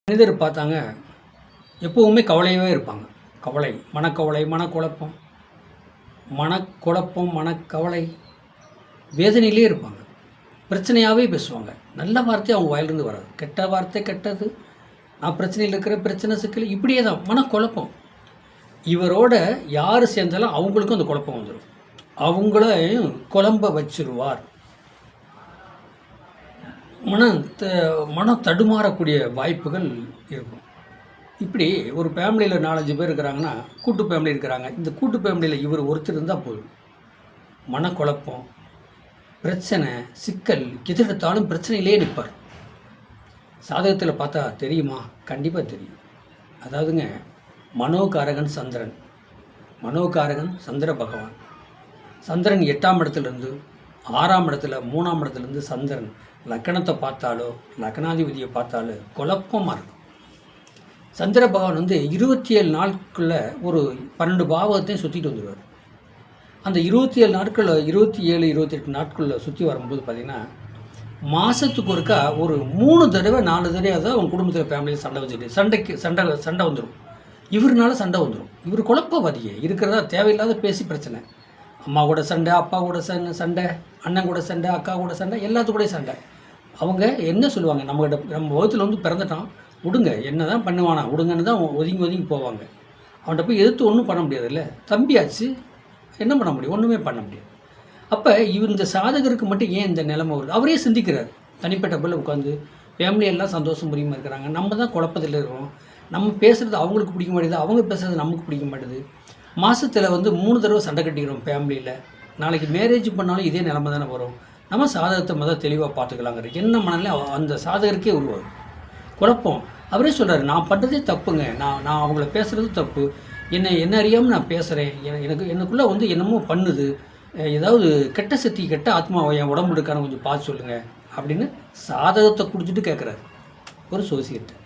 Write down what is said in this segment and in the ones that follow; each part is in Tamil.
மனிதர் பார்த்தாங்க எப்போவுமே கவலையாகவே இருப்பாங்க. கவலை, மனக்கவலை, மனக்குழப்பம், மனக்கவலை, வேதனையிலே இருப்பாங்க. பிரச்சனையாகவே பேசுவாங்க. நல்ல வார்த்தை அவங்க வாயிலிருந்து வராது. கெட்ட வார்த்தை கெட்டது, நான் பிரச்சனையில் இருக்கிறேன், பிரச்சனை சிக்கல், இப்படியே தான் மனக்குழப்பம். இவரோட யார் சேர்ந்தாலும் அவங்களுக்கும் அந்த குழப்பம் வந்துடும். அவங்களையும் குழம்ப வச்சிருவார். மனம் தடுமாறக்கூடிய வாய்ப்புகள் இருக்கும். இப்படி ஒரு ஃபேமிலியில் 4-5 பேர் இருக்கிறாங்கன்னா, கூட்டு ஃபேமிலி இருக்கிறாங்க. இந்த கூட்டு ஃபேமிலியில் இவர் ஒருத்தர் இருந்தால் போதும், மனக்குழப்பம், பிரச்சனை, சிக்கல், எதிர்த்தாலும் பிரச்சனையிலே நிற்பார். சாதகத்தில் பார்த்தா தெரியுமா? கண்டிப்பாக தெரியும். அதாவதுங்க, மனோகாரகன் சந்திரன், மனோகாரகன் சந்திர பகவான். சந்திரன் 8ஆம் இடத்துலேருந்து 6ஆம் இடத்துல 3ஆம் இடத்துலேருந்து சந்திரன் லக்கணத்தை பார்த்தாலோ லக்னாதிபதியை பார்த்தாலோ குழப்பமாக இருக்கும். சந்திர பகவான் 27 நாட்களில் ஒரு 12 பாவகத்தையும் சுற்றிட்டு வந்துடுவார். அந்த 27 நாட்களில் 27-28 நாட்களில் சுற்றி வரும்போது பார்த்திங்கன்னா, மாதத்துக்கு ஒருக்கா ஒரு 3 தடவை 4 தடவை தான் அவங்க குடும்பத்தில் ஃபேமிலியில் சண்டை வச்சுட்டு சண்டை வந்துடும். இவருனால சண்டை வந்துடும். இவர் குழப்பவாதியே இருக்கிறதா தேவையில்லாத பேசி பிரச்சனை. அம்மா கூட சண்டை, அப்பா கூட சண்டை, அண்ணன் கூட சண்டை, அக்கா கூட சண்டை, எல்லாத்துக்கூடயும் சண்டை. அவங்க என்ன சொல்லுவாங்க, நம்ம வகுத்தில் பிறந்துட்டான் விடுங்க, என்ன தான் பண்ணுவானா விடுங்கன்னு தான் ஒதுங்கி போவாங்க. அவன்கிட்ட போய் எதிர்த்து ஒன்றும் பண்ண முடியாதுல்ல, தம்பியாச்சு, என்ன பண்ண முடியும்? ஒன்றுமே பண்ண முடியாது. அப்போ இந்த சாதகருக்கு மட்டும் ஏன் இந்த நிலைமை வருது? அவரே சிந்திக்கிறார். தனிப்பட்ட பிள்ளை உட்காந்து ஃபேமிலியெல்லாம் சந்தோஷம் புரியாமல் இருக்கிறாங்க, நம்ம தான் குழப்பத்தில் இருக்கிறோம், நம்ம பேசுகிறது அவங்களுக்கு பிடிக்க மாட்டேது, அவங்க பேசுகிறது நமக்கு பிடிக்க மாட்டேது. மாதத்தில் 3 தடவை சண்டை கட்டிக்கிறோம் ஃபேமிலியில். நாளைக்கு மேரேஜ் பண்ணாலும் இதே நிலைமை தானே வரும். நம்ம சாதகத்தை தெளிவாக பார்த்துக்கலாங்கிற என்ன மனநிலை அந்த சாதகருக்கே உருவாகும். குழப்பம். அவரே சொல்கிறார், நான் பண்ணுறதே தப்புங்க, நான் அவங்கள பேசுகிறது தப்பு, என்ன அறியாமல் நான் பேசுகிறேன், எனக்குள்ளே என்னமோ பண்ணுது, ஏதாவது கெட்ட சக்தி, கெட்ட ஆத்மாவை என் உடம்பு எடுக்கான கொஞ்சம் பார்த்து சொல்லுங்கள் அப்படின்னு சாதகத்தை கொடுத்துட்டு கேட்குறாரு ஒரு சோசியத்தை.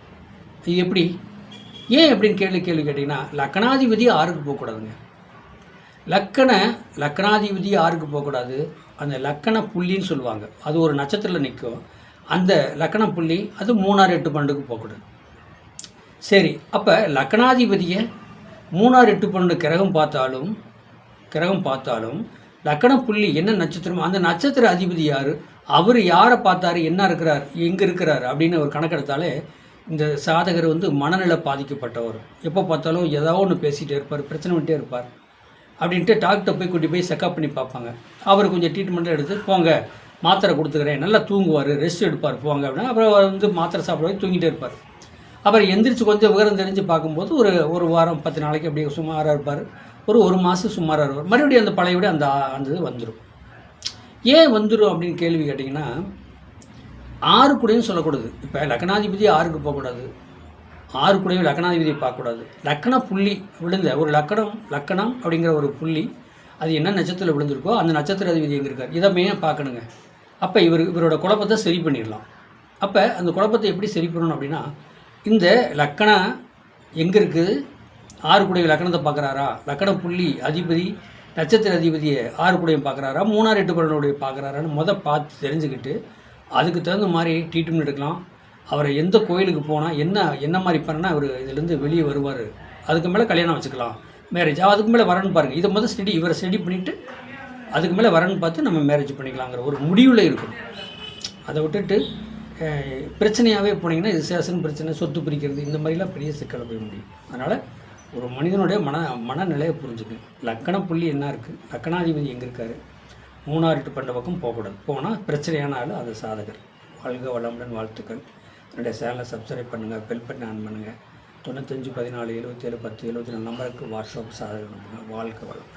இது எப்படி, ஏன் எப்படின்னு கேள்வி கேட்டிங்கன்னா, லக்கணாதிபதி 6க்கு போகக்கூடாதுங்க. லக்கணாதிபதி 6க்கு போகக்கூடாது. அந்த லக்கண புள்ளின்னு சொல்லுவாங்க, அது ஒரு நட்சத்திரத்தில் நிற்கும். அந்த லக்கண புள்ளி அது 3, 6, 8, 12க்கு போகக்கூடாது. சரி, அப்போ லக்கணாதிபதியை 3, 6, 8, 12 கிரகம் பார்த்தாலும் லக்கண புள்ளி என்ன நட்சத்திரம், அந்த நட்சத்திர அதிபதி யார், அவர் யாரை பார்த்தாரு, என்ன இருக்கிறார், எங்கே இருக்கிறார் அப்படின்னு ஒரு கணக்கெடுத்தாலே இந்த சாதகர் மனநிலை பாதிக்கப்பட்டவர். எப்போ பார்த்தாலும் ஏதாவது ஒன்று பேசிகிட்டே இருப்பார், பிரச்சனை பண்ணிட்டே இருப்பார் அப்படின்ட்டு டாக்டர் போய் கூட்டி போய் செக்அப் பண்ணி பார்ப்பாங்க. அவர் கொஞ்சம் ட்ரீட்மெண்ட்டில் எடுத்து போங்க, மாத்திரை கொடுத்துக்கிறேன், நல்லா தூங்குவார், ரெஸ்ட் எடுப்பார், போங்க அப்படின்னா அப்புறம் மாத்திரை சாப்பிடுவார், தூங்கிட்டே இருப்பார். அப்புறம் எந்திரிச்சு கொஞ்சம் விவரம் தெரிஞ்சு பார்க்கும்போது ஒரு வாரம் 10 நாளைக்கு அப்படியே சுமாராக இருப்பார். ஒரு மாதம் சுமாராக இருப்பார். மறுபடியும் அந்த பழையபடி அந்த இது வந்துடும். ஏன் வந்துடும் அப்படின்னு கேள்வி கேட்டிங்கன்னா, 6 கூடையும் சொல்லக்கூடாது. இப்போ லக்கணாதிபதி 6க்கு போகக்கூடாது, 6 கூடையும் லக்கணாதிபதியை பார்க்கக்கூடாது. லக்கண புள்ளி விழுந்த ஒரு லக்கணம் அப்படிங்கிற ஒரு புள்ளி, அது என்ன நட்சத்திரத்தில் விழுந்திருக்கோ அந்த நட்சத்திர அதிபதி எங்கே இருக்கார், இதை மெயினாக பார்க்கணுங்க. அப்போ இவரோட குழப்பத்தை சரி பண்ணிடலாம். அப்போ அந்த குழப்பத்தை எப்படி சரி பண்ணணும் அப்படின்னா, இந்த லக்கணம் எங்கே இருக்குது, 6 கூடைய லக்கணத்தை பார்க்குறாரா, லக்கண புள்ளி அதிபதி நட்சத்திர அதிபதியை 6 கூடையும் பார்க்குறாரா, 3, 6, 8, 12 பார்க்குறாரான்னு பார்த்து தெரிஞ்சுக்கிட்டு அதுக்கு தகுந்த மாதிரி ட்ரீட்மெண்ட் எடுக்கலாம். அவரை எந்த கோயிலுக்கு போனால் என்ன மாதிரி பண்ணால் அவர் இதுலேருந்து வெளியே வருவார், அதுக்கு மேலே கல்யாணம் வச்சுக்கலாம், மேரேஜ் அதுக்கு மேலே வரன்னு பாருங்கள். இதை இவரை ஸ்டடி பண்ணிவிட்டு அதுக்கு மேலே வரன்னு பார்த்து நம்ம மேரேஜ் பண்ணிக்கலாங்கிற ஒரு முடிவில் இருக்கும். அதை விட்டுட்டு பிரச்சனையாகவே போனீங்கன்னா இது சேஷன் பிரச்சனை, சொத்து பிரிக்கிறது, இந்த மாதிரிலாம் பெரிய சிக்கலை போய் முடியும். அதனால் ஒரு மனிதனுடைய மனநிலையை புரிஞ்சுக்கு. லக்கண புள்ளி என்ன இருக்குது, லக்கணாதிபதி எங்கே இருக்கார், 3, 6, 8, 12 பக்கம் போகக்கூடாது. போனால் பிரச்சனையானாலும் அது சாதகர். வாழ்க வளமுடன், வாழ்த்துக்கள். என்னுடைய சேனலை சப்ஸ்கிரைப் பண்ணுங்கள், பெல் பட்டன் ஆன் பண்ணுங்கள். 95 14 77 10 74 நம்பருக்கு வாட்ஸ்அப் சாதகம் பண்ணுங்கள். வாழ்க வளம்.